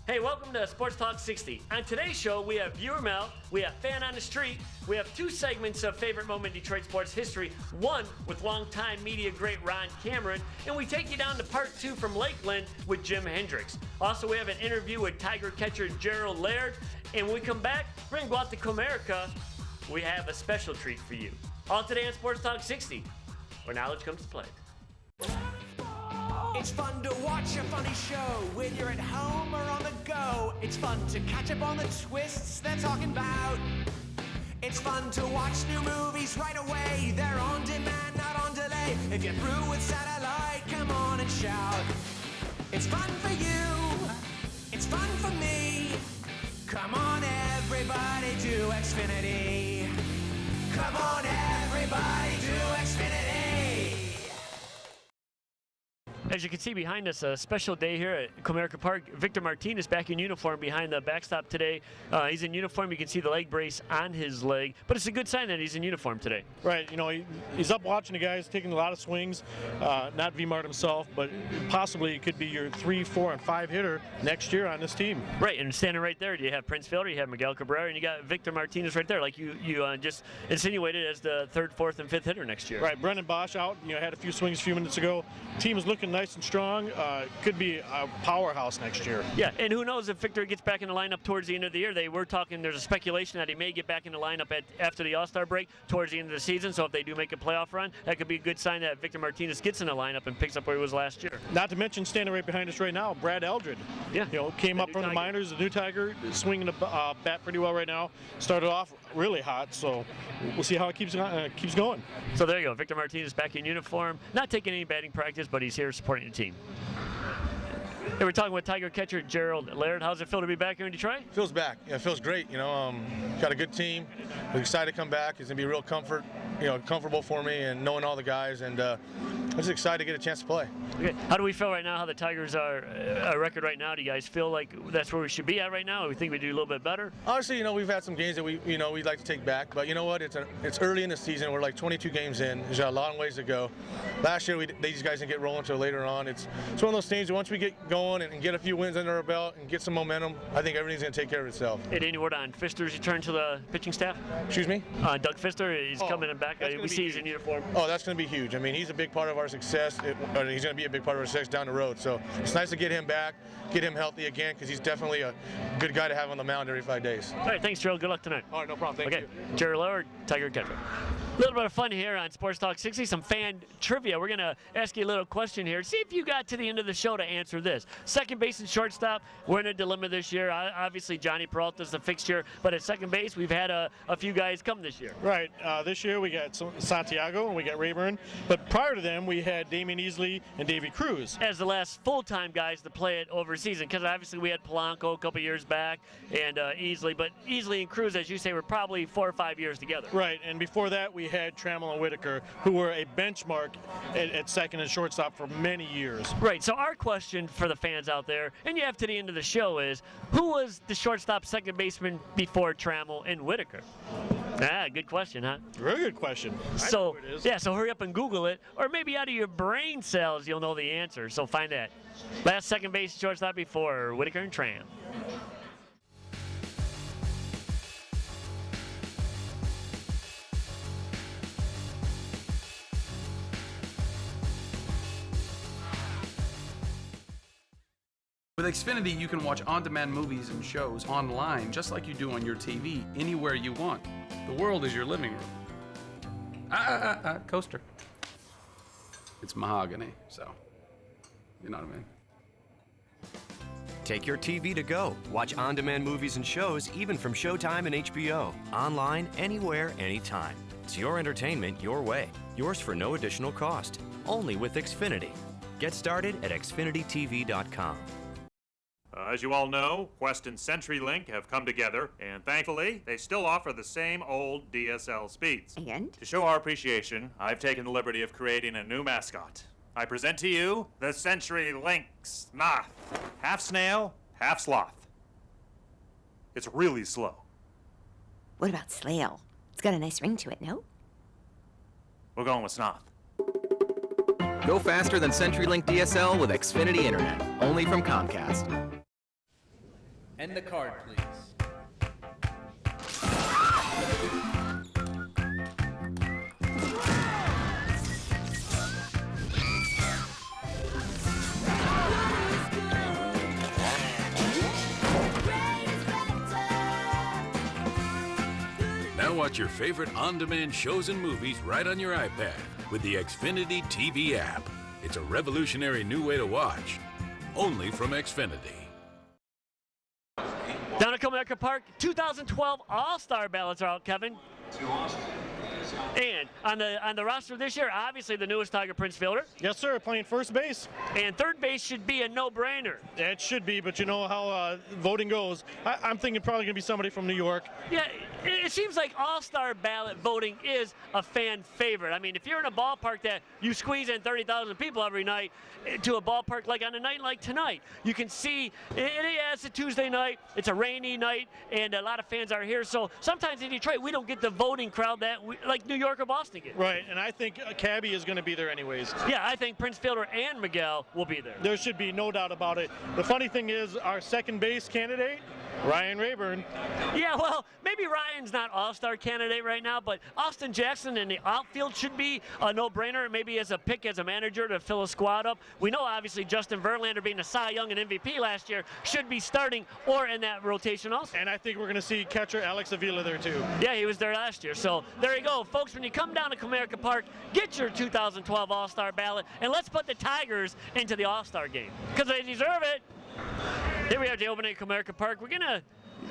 Hey, welcome to Sports Talk 60. On today's show, we have viewer mail, we have fan on the street, we have two segments of favorite moment in Detroit sports history, one with longtime media great Ron Cameron, and we take you down to part 2 from Lakeland with Jim Hendrick. Also, we have an interview with Tiger catcher Gerald Laird, and when we come back, bring Guat to Comerica, we have a special treat for you. All today on Sports Talk 60, where knowledge comes to play. It's fun to watch a funny show when you're at home or on the go. It's fun to catch up on the twists they're talking about. It's fun to watch new movies right away. They're on demand, not on delay. If you're through with satellite, come on and shout. It's fun for you. It's fun for me. Come on, everybody, to Xfinity. Come on, everybody, to Xfinity. As you can see behind us, a special day here at Comerica Park. Victor Martinez back in uniform behind the backstop today. He's in uniform. You can see the leg brace on his leg, but it's a good sign that he's in uniform today. Right. You know, he's up watching the guys, taking a lot of swings. Not V-Mart himself, but possibly it could be your 3, 4, and 5 hitter next year on this team. Right, and standing right there, you have Prince Fielder, you have Miguel Cabrera, and you got Victor Martinez right there, like you just insinuated as the 3rd, 4th, and 5th hitter next year. Right. Brendan Bosch out. You know, had a few swings a few minutes ago. Team is looking nice and strong. Could be a powerhouse next year. Yeah, and who knows if Victor gets back in the lineup towards the end of the year. They were talking, there's a speculation that he may get back in the lineup after the All-Star break towards the end of the season. So if they do make a playoff run, that could be a good sign that Victor Martinez gets in the lineup and picks up where he was last year. Not to mention, standing right behind us right now, Brad Eldred. Yeah. You know, came up from the minors, the new Tiger, swinging the bat pretty well right now. Started off really hot, so we'll see how it keeps going. So there you go, Victor Martinez back in uniform, not taking any batting practice, but he's here supporting the team. Hey, we're talking with Tiger catcher Gerald Laird. How's it feel to be back here in Detroit? Feels back. Yeah, it feels great. You know, got a good team. We're excited to come back. It's gonna be a real comfortable for me, and knowing all the guys, and I'm just excited to get a chance to play. Okay. How do we feel right now? How the Tigers are a record right now? Do you guys feel like that's where we should be at right now? Or we think we do a little bit better? Honestly, you know, we've had some games that we'd like to take back, but you know what? It's early in the season. We're like 22 games in. There's got a long ways to go. Last year, these guys didn't get rolling until later on. It's one of those things that once we get going and get a few wins under our belt and get some momentum, I think everything's going to take care of itself. Hey, any word on Pfister's return to the pitching staff? Excuse me? Doug Pfister, he's coming back. We see he's in uniform. Oh, that's going to be huge. I mean, he's a big part of our success. He's going to be a big part of our success down the road. So it's nice to get him back, get him healthy again, because he's definitely a good guy to have on the mound every 5 days. All right, thanks, Gerald. Good luck tonight. All right, no problem. Thank you. Gerald Laird, Tiger catcher. A little bit of fun here on Sports Talk 60, some fan trivia. We're going to ask you a little question here. See if you got to the end of the show to answer this. Second base and shortstop, we're in a dilemma this year. Obviously, Johnny Peralta's the fixture, but at second base, we've had a few guys come this year. Right. This year, we got Santiago and we got Rayburn, but prior to them, we had Damian Easley and Davey Cruz. As the last full-time guys to play it over season, because obviously we had Polanco a couple years back and Easley, but Easley and Cruz, as you say, were probably 4 or 5 years together. Right, and before that, we had Trammell and Whitaker, who were a benchmark at second and shortstop for many years. Right, so our question for the fans out there, and you have to the end of the show, is who was the shortstop second baseman before Trammell and Whitaker? Good question, huh? Very good question. So, yeah, so hurry up and Google it, or maybe out of your brain cells you'll know the answer. So find that. Last second base shortstop before Whitaker and Tram. With Xfinity, you can watch on-demand movies and shows online just like you do on your TV, anywhere you want. The world is your living room. Coaster. It's mahogany, so you know what I mean. Take your TV to go. Watch on-demand movies and shows even from Showtime and HBO. Online, anywhere, anytime. It's your entertainment your way. Yours for no additional cost. Only with Xfinity. Get started at xfinitytv.com. As you all know, Quest and CenturyLink have come together, and thankfully, they still offer the same old DSL speeds. And? To show our appreciation, I've taken the liberty of creating a new mascot. I present to you the CenturyLink Sloth. Half snail, half sloth. It's really slow. What about Slail? It's got a nice ring to it, no? We're going with Snoth. Go faster than CenturyLink DSL with Xfinity Internet, only from Comcast. And the card, please. Now watch your favorite on-demand shows and movies right on your iPad with the Xfinity TV app. It's a revolutionary new way to watch. Only from Xfinity. Down at Comerica Park, 2012 All-Star ballots are out, Kevin. And on the roster this year, obviously the newest Tiger, Prince Fielder. Yes, sir, playing first base. And third base should be a no-brainer. It should be, but you know how voting goes. I'm thinking probably going to be somebody from New York. Yeah, it seems like all-star ballot voting is a fan favorite. I mean, if you're in a ballpark that you squeeze in 30,000 people every night to a ballpark like on a night like tonight, you can see, it's a Tuesday night, it's a rainy night, and a lot of fans are here. So sometimes in Detroit, we don't get the voting crowd that like New York or Boston get. Right, and I think Cabby is going to be there anyways. Yeah, I think Prince Fielder and Miguel will be there. There should be no doubt about it. The funny thing is, our second base candidate, Ryan Rayburn. Yeah, well, maybe Ryan's not all-star candidate right now, but Austin Jackson in the outfield should be a no-brainer, maybe as a pick as a manager to fill a squad up. We know, obviously, Justin Verlander being a Cy Young and MVP last year should be starting or in that rotation also. And I think we're going to see catcher Alex Avila there, too. Yeah, he was there last year. So there you go, folks. When you come down to Comerica Park, get your 2012 All-Star ballot, and let's put the Tigers into the All-Star game because they deserve it. Here we are at the opening of Comerica Park. We're going to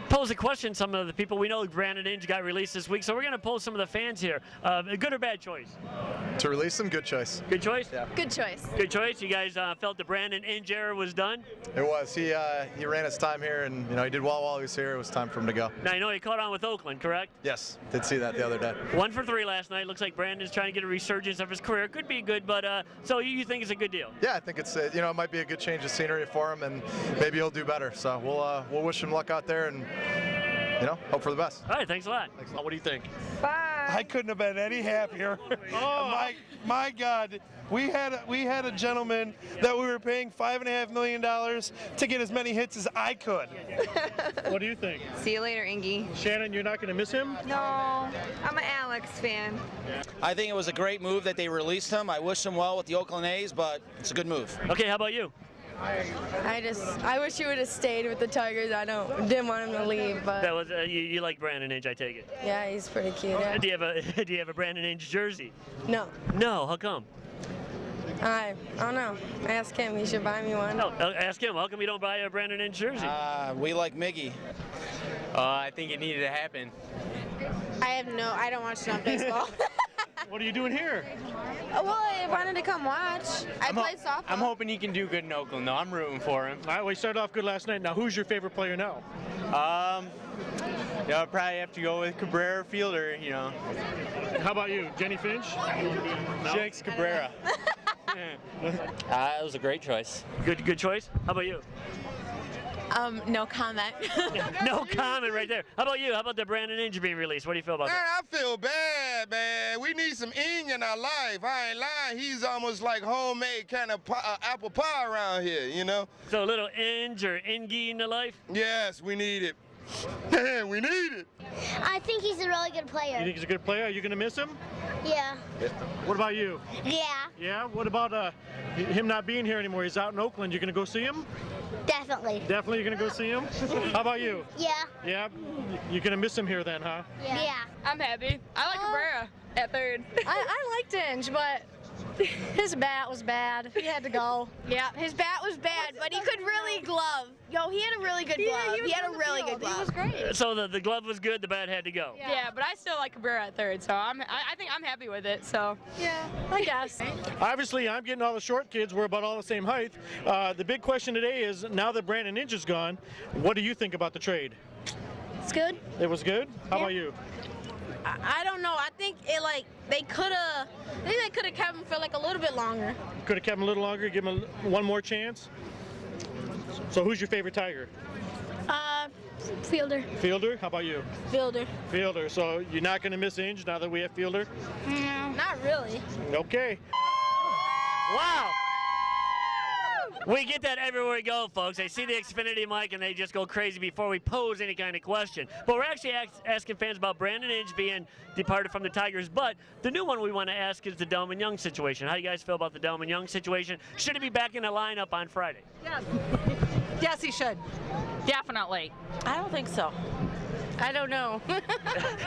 pose a question to some of the people. We know Brandon Inge got released this week, so we're going to pose some of the fans here. Good or bad choice? To release him, good choice. Good choice? Yeah. Good choice. Good choice. You guys felt the Brandon Inge era was done? It was. He ran his time here, and he did well while he was here. It was time for him to go. Now, I know he caught on with Oakland, correct? Yes, did see that the other day. 1 for 3 last night. Looks like Brandon's trying to get a resurgence of his career. Could be good, but so you think it's a good deal? Yeah, I think it's it might be a good change of scenery for him, and maybe he'll do better. So we'll wish him luck out there, and hope for the best. All right, thanks a lot. Thanks a lot. What do you think? Bye. I couldn't have been any happier. My God, we had a gentleman that we were paying $5.5 million to get as many hits as I could. What do you think? See you later, Ingy. Shannon, you're not going to miss him? No, I'm an Alex fan. I think it was a great move that they released him. I wish him well with the Oakland A's, but it's a good move. Okay, how about you? I wish he would have stayed with the Tigers. Didn't want him to leave, but That was you like Brandon Inge, I take it. yeah, he's pretty cute. Yeah. Do you have a Brandon Inge jersey? No, No, how come? I don't know. Ask him. He should buy me one. No, ask him. How come you don't buy a Brandon Inge jersey? We like Miggy. I think it needed to happen. I don't watch enough baseball. What are you doing here? Well, I wanted to come watch. I played softball. I'm hoping he can do good in Oakland, though. I'm rooting for him. All right, we started off good last night. Now, who's your favorite player now? I'll probably have to go with Cabrera Fielder, How about you, Jenny Finch? No? Jenks Cabrera. It was a great choice. Good choice. How about you? No comment. No comment right there. How about you? How about the Brandon Inge being released? What do you feel about that? I feel bad, man. We need some Ing in our life. I ain't lying. He's almost like homemade kind of apple pie around here, So a little Inge or Ingy in the life? Yes, we need it. We need it. I think he's a really good player. You think he's a good player? Are you going to miss him? Yeah. What about you? Yeah. Yeah? What about him not being here anymore? He's out in Oakland. You going to go see him? Definitely. Definitely you're going to go see him? How about you? Yeah. Yeah? You're going to miss him here then, huh? Yeah. I'm happy. I like Cabrera at third. I liked Inge, but his bat was bad. He had to go. Yeah, his bat was bad, but he could really glove. Yo, he had a really good glove. He had a really good glove. He was great. So the glove was good, the bat had to go. Yeah, but I still like Cabrera at third, so I think I'm happy with it. So yeah, I guess. Obviously, I'm getting all the short kids. We're about all the same height. The big question today is, now that Brandon Inge is gone, what do you think about the trade? It's good. It was good? How about you? I don't know. I think they could have kept him for a little bit longer. Could have kept him a little longer, give him one more chance? So who's your favorite Tiger? Fielder. Fielder? How about you? Fielder. Fielder. So you're not going to miss Inge now that we have Fielder? No. Not really. Okay. Wow. We get that everywhere we go, folks. They see the Xfinity mic and they just go crazy before we pose any kind of question. But we're actually asking fans about Brandon Inge being departed from the Tigers. But the new one we want to ask is the Delman Young situation. How do you guys feel about the Delman Young situation? Should he be back in the lineup on Friday? Yes. Yes, he should. Definitely. I don't think so. I don't know.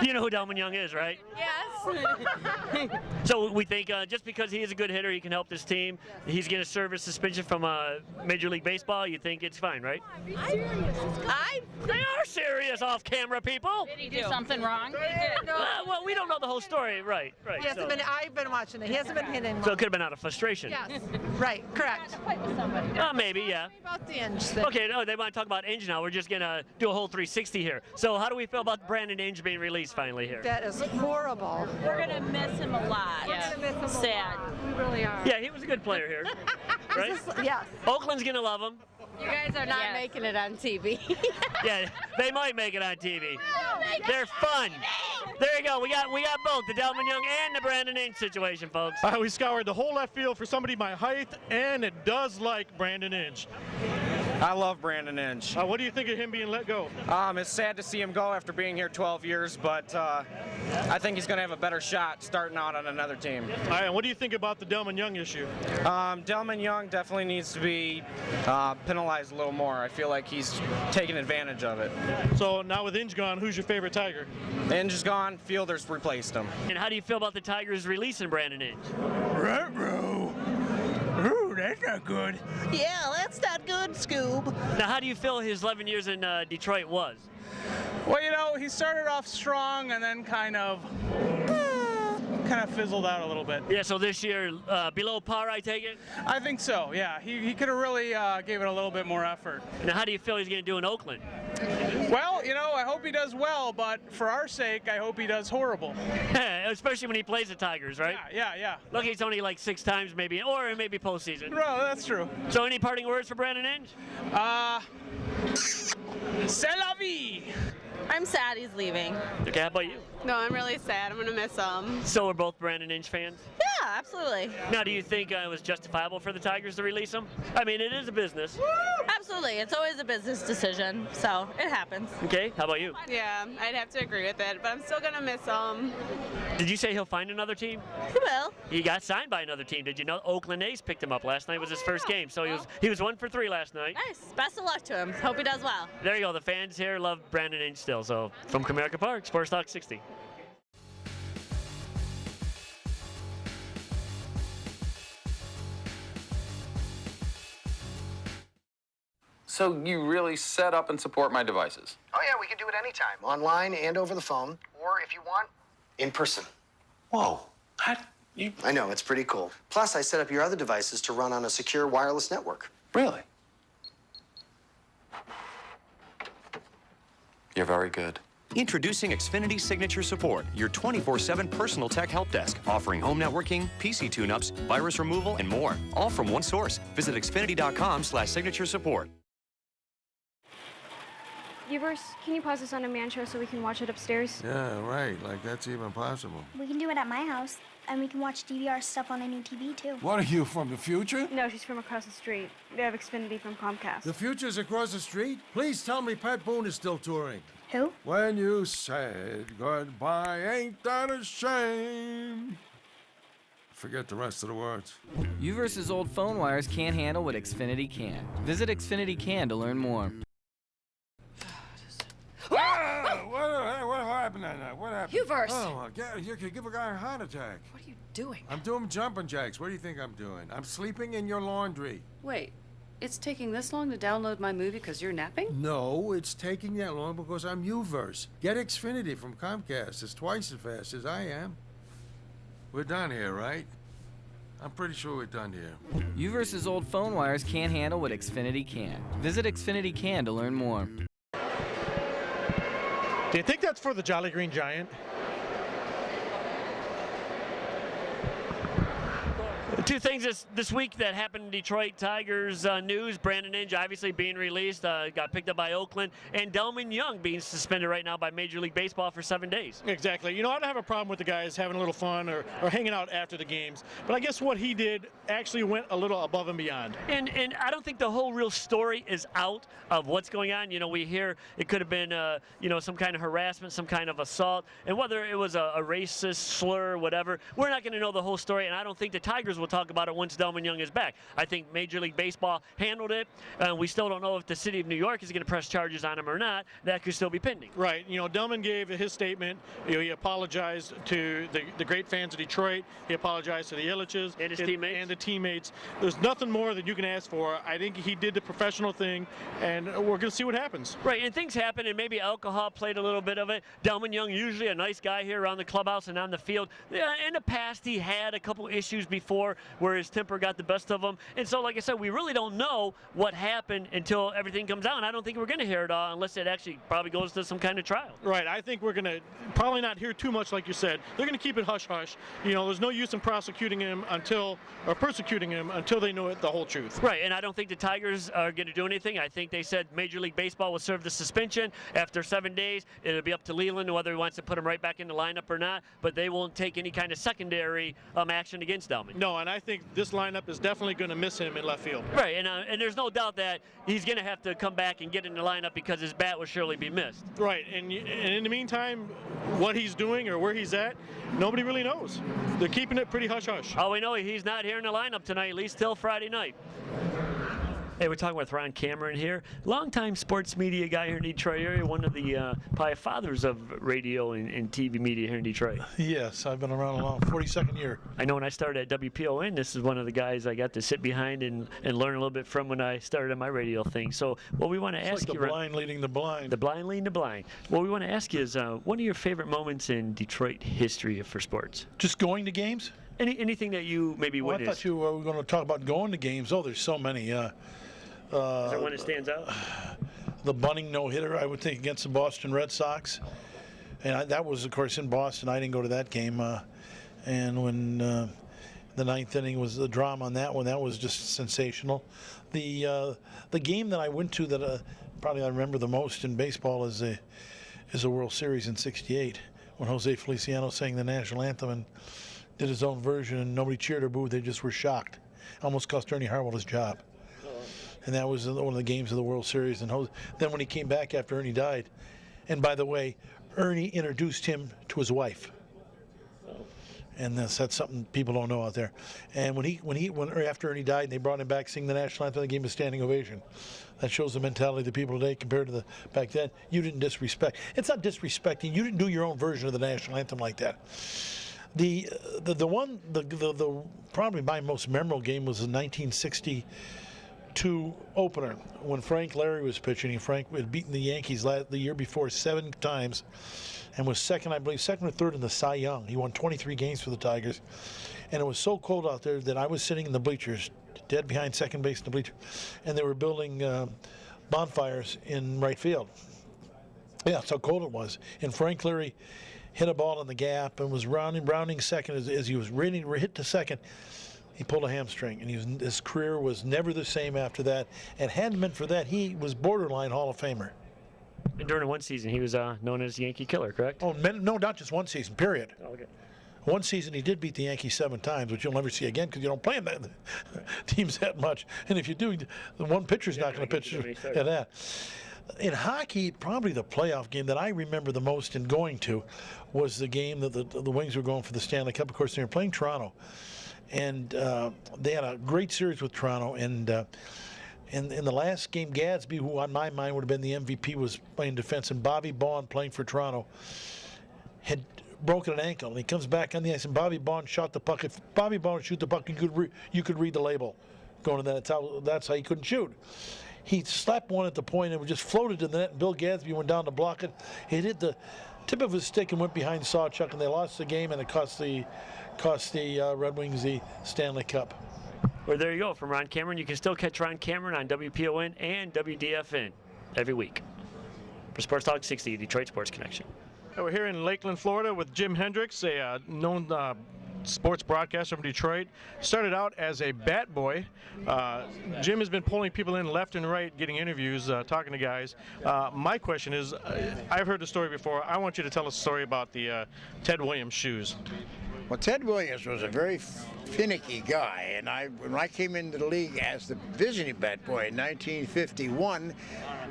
You know who Delman Young is, right? Yes. So we think just because he is a good hitter, he can help this team. He's going to serve a suspension from Major League Baseball. You think it's fine, right? They are serious off-camera people. Did he do something wrong? Well, we don't know the whole story, right? Right. He hasn't been. I've been watching it. He hasn't been hitting. So it could have been out of frustration. Yes. Right. Correct. Maybe, yeah. About the Inge thing. Okay, no, they want to talk about Inge now. We're just going to do a whole 360 here. So how do we feel about Brandon Inge being released finally here? That is horrible. We're going to miss him a lot. We're going to miss him a Sad. lot. We really are. Yeah, he was a good player here. Right? Yes. Oakland's going to love him. You guys are not making it on TV. Yeah, they might make it on TV. They're fun. There you go. We got both the Delman Young and the Brandon Inge situation, folks. We scoured the whole left field for somebody my height, and it does like Brandon Inge. I love Brandon Inge. What do you think of him being let go? It's sad to see him go after being here 12 years, but I think he's going to have a better shot starting out on another team. All right, and what do you think about the Delman Young issue? Delman Young definitely needs to be penalized a little more. I feel like he's taking advantage of it. So now with Inge gone, who's your favorite Tiger? Inge is gone. Fielders replaced him. And how do you feel about the Tigers releasing Brandon Inge? Right, bro. Ooh, that's not good. Yeah, that's not good, Scoob. Now, how do you feel his 11 years in Detroit was? Well, you know, he started off strong and then kind of fizzled out a little bit. Yeah, so this year, below par, I take it? I think so, yeah. He could have really gave it a little bit more effort. Now, how do you feel he's going to do in Oakland? Well, you know, I hope he does well, but for our sake, I hope he does horrible. Especially when he plays the Tigers, right? Yeah. Look, he's only like 6 times maybe, or maybe postseason. Well, that's true. So any parting words for Brandon Inge? C'est la vie! I'm sad he's leaving. Okay, how about you? No, I'm really sad. I'm going to miss him. So we're both Brandon Inge fans? Yeah, absolutely. Now, do you think it was justifiable for the Tigers to release him? I mean, it is a business. Absolutely. It's always a business decision, so it happens. Okay, how about you? Yeah, I'd have to agree with it, but I'm still going to miss him. Did you say he'll find another team? He will. He got signed by another team. Did you know Oakland A's picked him up last night? Was his first game, so he was 1 for 3 last night. Nice. Best of luck to him. Hope he does well. There you go. The fans here love Brandon Inge still. So from Comerica Park, Sports Talk 60. So you really set up and support my devices? Oh yeah, we can do it anytime, online and over the phone, or if you want, in person. Whoa. I know, it's pretty cool. Plus, I set up your other devices to run on a secure wireless network. Really? You're very good. Introducing Xfinity Signature Support, your 24/7 personal tech help desk, offering home networking, PC tune-ups, virus removal, and more. All from one source. Visit xfinity.com/signature support. Viewers, can you pause this on demand show so we can watch it upstairs? Yeah, right. Like, that's even possible. We can do it at my house, and we can watch DVR stuff on a new TV, too. What are you, from the future? No, she's from across the street. They have Xfinity from Comcast. The future's across the street? Please tell me Pat Boone is still touring. Who? When you said goodbye, ain't that a shame? Forget the rest of the words. You versus old phone wires can't handle what Xfinity can. Visit Xfinity Can to learn more. What happened that night? What happened? Hubert! Oh, you could give a guy a heart attack. What are you doing? I'm doing jumping jacks. What do you think I'm doing? I'm sleeping in your laundry. Wait, it's taking this long to download my movie because you're napping? No, it's taking that long because I'm Uverse. Get Xfinity from Comcast. It's twice as fast as I am. We're done here, right? I'm pretty sure we're done here. You versus old phone wires can't handle what Xfinity can. Visit Xfinity Can to learn more. Do you think that's for the Jolly Green Giant? Two things this week that happened in Detroit Tigers news. Brandon Inge obviously being released, got picked up by Oakland, and Delman Young being suspended right now by Major League Baseball for 7 days. Exactly. You know, I don't have a problem with the guys having a little fun or hanging out after the games, but I guess what he did actually went a little above and beyond. And I don't think the whole real story is out of what's going on. You know, we hear it could have been, you know, some kind of harassment, some kind of assault, and whether it was a racist slur or whatever, we're not going to know the whole story, and I don't think the Tigers will talk about it once Delman Young is back. I think Major League Baseball handled it. We still don't know if the city of New York is going to press charges on him or not. That could still be pending. Right. You know, Delman gave his statement. You know, he apologized to the great fans of Detroit. He apologized to the Illiches and his teammates. And the teammates. There's nothing more that you can ask for. I think he did the professional thing, and we're going to see what happens. Right, and things happen, and maybe alcohol played a little bit of it. Delman Young, usually a nice guy here around the clubhouse and on the field. In the past, he had a couple issues before where his temper got the best of him. And so, like I said, we really don't know what happened until everything comes out. And I don't think we're going to hear it all unless it actually probably goes to some kind of trial. Right, I think we're going to probably not hear too much, like you said. They're going to keep it hush-hush. You know, there's no use in persecuting him until they know the whole truth. Right, and I don't think the Tigers are going to do anything. I think they said Major League Baseball will serve the suspension. After 7 days, it'll be up to Leland whether he wants to put him right back in the lineup or not, but they won't take any kind of secondary action against Delman. No, and I think this lineup is definitely going to miss him in left field. Right, and there's no doubt that he's going to have to come back and get in the lineup because his bat will surely be missed. Right, and in the meantime, what he's doing or where he's at, nobody really knows. They're keeping it pretty hush-hush. All we know is he's not here in the lineup tonight, at least till Friday night. Hey, we're talking with Ron Cameron here, longtime sports media guy here in the Detroit area, one of the probably fathers of radio and TV media here in Detroit. Yes, I've been around a long 42nd year. I know when I started at WPON, this is one of the guys I got to sit behind and learn a little bit from when I started on my radio thing. So what we want to ask you, the blind leading the blind. The blind leading the blind. What we want to ask you is one of your favorite moments in Detroit history for sports. Just going to games? Anything that you maybe witnessed? I thought you were going to talk about going to games. Oh, there's so many. Is there one that stands out? The bunting no-hitter, I would think, against the Boston Red Sox. And that was, of course, in Boston. I didn't go to that game. And when the ninth inning was the drama on that one, that was just sensational. The game that I went to that probably I remember the most in baseball is a World Series in '68 when Jose Feliciano sang the national anthem and did his own version, and nobody cheered or booed. They just were shocked. Almost cost Ernie Harwell his job. And that was one of the games of the World Series. And then when he came back after Ernie died, and by the way, Ernie introduced him to his wife. And that's something people don't know out there. And when after Ernie died, they brought him back singing the national anthem. They gave him a standing ovation. That shows the mentality of the people today compared to the back then. You didn't disrespect. It's not disrespecting. You didn't do your own version of the national anthem like that. The probably my most memorable game was the 1962 opener when Frank Larry was pitching. Frank had beaten the Yankees the year before 7 times and was second or third in the Cy Young. He won 23 games for the Tigers. And it was so cold out there that I was sitting in the bleachers, dead behind second base in the bleacher, and they were building bonfires in right field. Yeah, that's how cold it was. And Frank Larry hit a ball in the gap and was rounding second as he was ready to hit to second. He pulled a hamstring, and his career was never the same after that. And hadn't been for that, he was borderline Hall of Famer. And during one season, he was known as Yankee Killer, correct? Oh, no, not just one season, period. Oh, okay. One season he did beat the Yankees 7 times, which you'll never see again because you don't play in the teams that much. And if you do, the one pitcher's not going to pitch at that. In hockey, probably the playoff game that I remember the most in going to was the game that the Wings were going for the Stanley Cup. Of course, they were playing Toronto. And they had a great series with Toronto. And in the last game, Gadsby, who on my mind would have been the MVP, was playing defense. And Bobby Baughan, playing for Toronto, had broken an ankle. And he comes back on the ice, and Bobby Baughan shot the puck. If Bobby Baughan would shoot the puck, you could read the label going to that. That's how he couldn't shoot. He slapped one at the point and it just floated to the net, and Bill Gadsby went down to block it. It hit the tip of his stick and went behind Sawchuk, and they lost the game, and it cost the Red Wings the Stanley Cup. Well, there you go. From Ron Cameron, you can still catch Ron Cameron on WPON and WDFN every week. For Sports Talk 60, Detroit Sports Connection. We're here in Lakeland, Florida with Jim Hendrick, a known sports broadcaster from Detroit. Started out as a bat boy. Jim has been pulling people in left and right, getting interviews, talking to guys. My question is, I've heard the story before. I want you to tell us a story about the Ted Williams shoes. Well, Ted Williams was a very finicky guy, and when I came into the league as the visiting bat boy in 1951,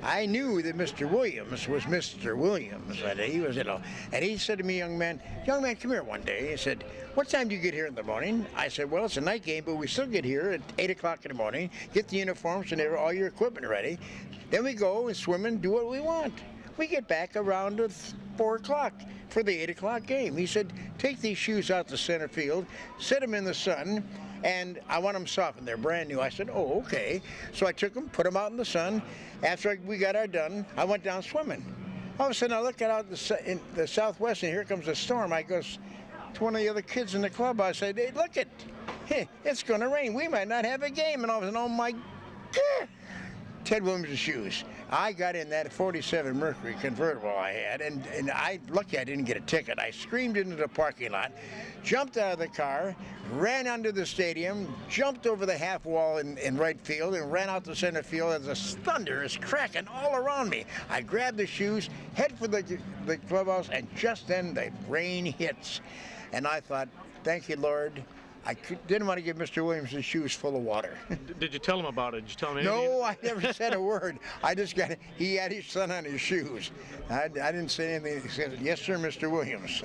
I knew that Mr. Williams was Mr. Williams. And he was, and he said to me, young man, come here one day. He said, what time do you get here in the morning? I said, well, it's a night game, but we still get here at 8 o'clock in the morning, get the uniforms and all your equipment ready. Then we go and swim and do what we want. We get back around at 4 o'clock for the 8 o'clock game. He said, take these shoes out to center field, set them in the sun, and I want them softened. They're brand new. I said, oh, okay. So I took them, put them out in the sun. After we got our done, I went down swimming. All of a sudden, I look out in the southwest, and here comes a storm. I goes to one of the other kids in the club. I said, hey, look it. Hey, it's going to rain. We might not have a game. And all of a sudden, oh, my God. Ted Williams' shoes. I got in that 47 Mercury convertible I had, and lucky I didn't get a ticket. I screamed into the parking lot, jumped out of the car, ran under the stadium, jumped over the half wall in right field, and ran out to center field as the thunder is cracking all around me. I grabbed the shoes, head for the clubhouse, and just then the rain hits. And I thought, thank you, Lord. I didn't want to give Mr. Williams his shoes full of water. Did you tell him about it? Did you tell him anything? No, I never said a word. I just got it. He had his son on his shoes. I didn't say anything. He said, yes, sir, Mr. Williams.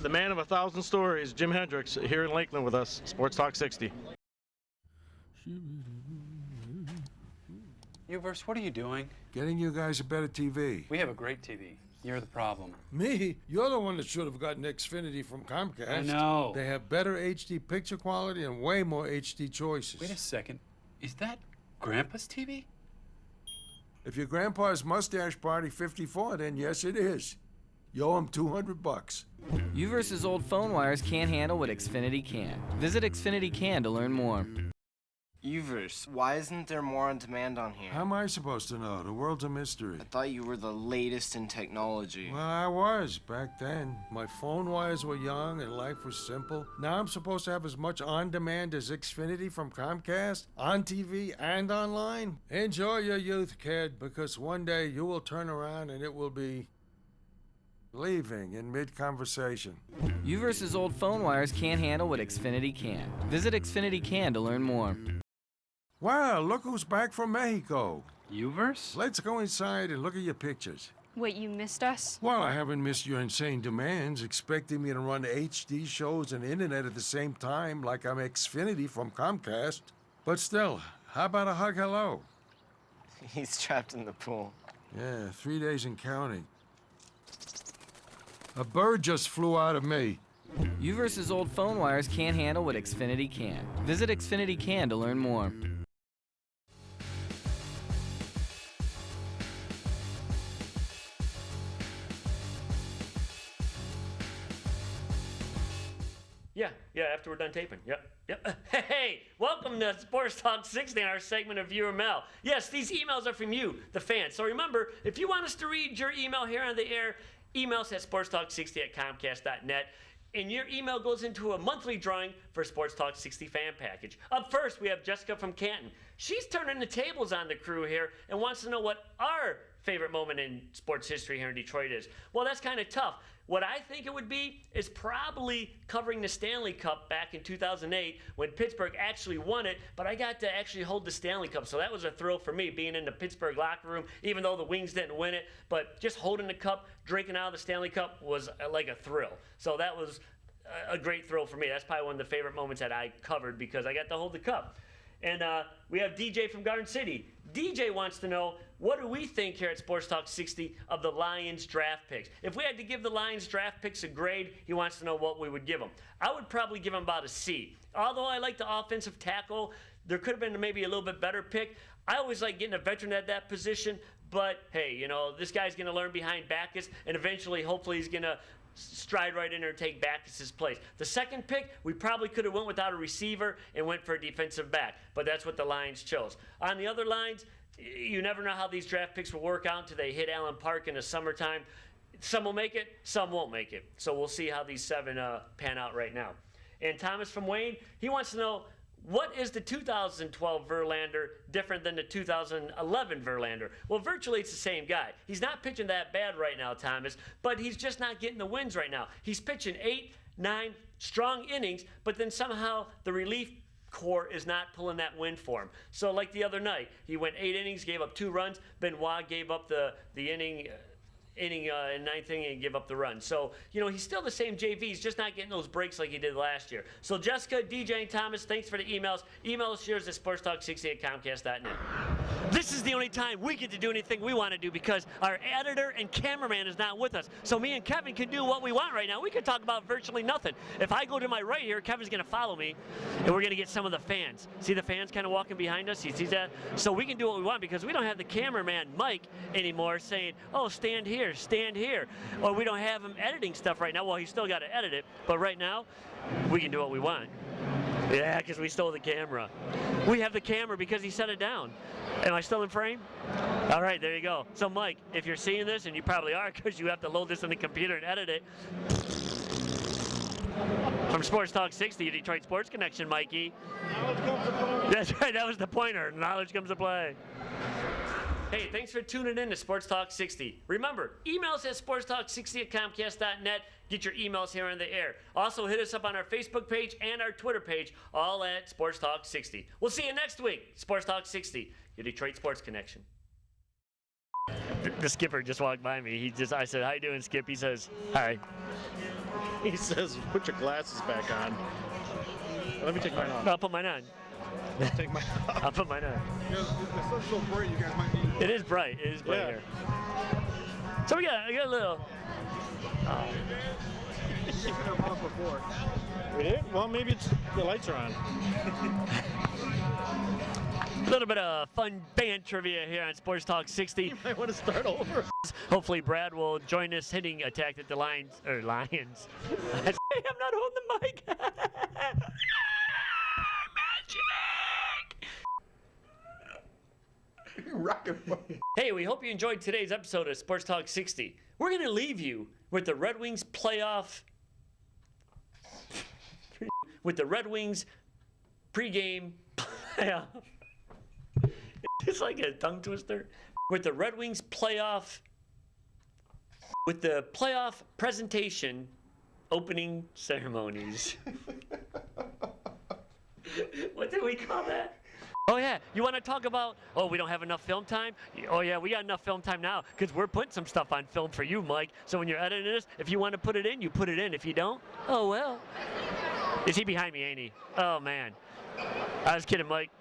The man of 1,000 stories, Jim Hendrick, here in Lakeland with us, Sports Talk 60. Uverse, what are you doing? Getting you guys a better TV. We have a great TV. You're the problem. Me? You're the one that should have gotten Xfinity from Comcast. I know. They have better HD picture quality and way more HD choices. Wait a second. Is that Grandpa's TV? If your grandpa's mustache party 54, then yes, it is. You owe him $200. Uverse's old phone wires can't handle what Xfinity can. Visit Xfinity Can to learn more. Uverse, why isn't there more on demand on here? How am I supposed to know? The world's a mystery. I thought you were the latest in technology. Well, I was back then. My phone wires were young and life was simple. Now I'm supposed to have as much on demand as Xfinity from Comcast, on TV and online. Enjoy your youth, kid, because one day you will turn around and it will be leaving in mid-conversation. Uverse's old phone wires can't handle what Xfinity can. Visit Xfinity Can to learn more. Wow, look who's back from Mexico. Uverse? Let's go inside and look at your pictures. Wait, you missed us? Well, I haven't missed your insane demands, expecting me to run HD shows and internet at the same time like I'm Xfinity from Comcast. But still, how about a hug hello? He's trapped in the pool. Yeah, 3 days and counting. A bird just flew out of me. Uverse's old phone wires can't handle what Xfinity can. Visit Xfinity Can to learn more. Yeah, after we're done taping. Yep. Hey, welcome to Sports Talk 60, our segment of viewer mail. Yes, these emails are from you, the fans. So remember, if you want us to read your email here on the air, email us at sportstalk60@comcast.net. And your email goes into a monthly drawing for Sports Talk 60 fan package. Up first, we have Jessica from Canton. She's turning the tables on the crew here and wants to know what our favorite moment in sports history here in Detroit is. Well, that's kind of tough. What I think it would be is probably covering the Stanley Cup back in 2008 when Pittsburgh actually won it, but I got to actually hold the Stanley Cup, so that was a thrill for me, being in the Pittsburgh locker room, even though the Wings didn't win it, but just holding the cup, drinking out of the Stanley Cup was like a thrill. So that was a great thrill for me. That's probably one of the favorite moments that I covered because I got to hold the cup. And we have DJ from Garden City. DJ wants to know, what do we think here at Sports Talk 60 of the Lions draft picks? If we had to give the Lions draft picks a grade, he wants to know what we would give them. I would probably give them about a C. Although I like the offensive tackle, there could have been maybe a little bit better pick. I always like getting a veteran at that position, but hey, you know, this guy's going to learn behind Backus, and eventually, hopefully, he's going to stride right in there and take Backus's place. The second pick, we probably could have went without a receiver and went for a defensive back, but that's what the Lions chose. On the other lines, you never know how these draft picks will work out until they hit Allen Park in the summertime. Some will make it, some won't make it. So we'll see how these 7 pan out right now. And Thomas from Wayne, he wants to know, what is the 2012 Verlander different than the 2011 Verlander? Well, virtually it's the same guy. He's not pitching that bad right now, Thomas, but he's just not getting the wins right now. He's pitching 8, 9 strong innings, but then somehow the relief core is not pulling that win for him. So like the other night, he went 8 innings, gave up 2 runs. Benoit gave up the inning in 9th inning and give up the run. So, you know, he's still the same JV. He's just not getting those breaks like he did last year. So, Jessica, DJ, and Thomas, thanks for the emails. Email us yours at sportstalk60@comcast.net. This is the only time we get to do anything we want to do because our editor and cameraman is not with us. So me and Kevin can do what we want right now. We can talk about virtually nothing. If I go to my right here, Kevin's going to follow me, and we're going to get some of the fans. See the fans kind of walking behind us? He sees that? So we can do what we want because we don't have the cameraman, Mike, anymore saying, oh, stand here, stand here. Or we don't have him editing stuff right now. Well, he's still got to edit it. But right now, we can do what we want. Yeah, because we stole the camera. We have the camera because he set it down. Am I still in frame? All right, there you go. So, Mike, if you're seeing this, and you probably are because you have to load this on the computer and edit it, from Sports Talk 60, Detroit Sports Connection, Mikey. Knowledge comes to play. That's right, that was the pointer. Knowledge comes to play. Hey, thanks for tuning in to Sports Talk 60. Remember, emails at sportstalk60@comcast.net. Get your emails here on the air. Also, hit us up on our Facebook page and our Twitter page, all at Sports Talk 60. We'll see you next week. Sports Talk 60, your Detroit Sports Connection. The skipper just walked by me. I said, how you doing, Skip? He says, hi. He says, put your glasses back on. Let me take mine off. I'll put mine on. Take mine off. I'll put mine on. The sun's so bright, you guys might need. It is bright. It is bright here. So I got a little. We did? Well, maybe it's the lights are on. A little bit of fun band trivia here on Sports Talk 60. You might want to start over. Hopefully Brad will join us hitting Attack at the Lions. Hey, I'm not holding the mic. Magic! Hey, we hope you enjoyed today's episode of Sports Talk 60. We're going to leave you with the Red Wings playoff. With the Red Wings pregame playoff. It's like a tongue twister. With the Red Wings playoff. With the playoff presentation opening ceremonies. What did we call that? Oh, yeah. You want to talk about, oh, we don't have enough film time? Oh, yeah, we got enough film time now because we're putting some stuff on film for you, Mike. So when you're editing this, if you want to put it in, you put it in. If you don't, oh, well. Is he behind me, ain't he? Oh, man. I was kidding, Mike.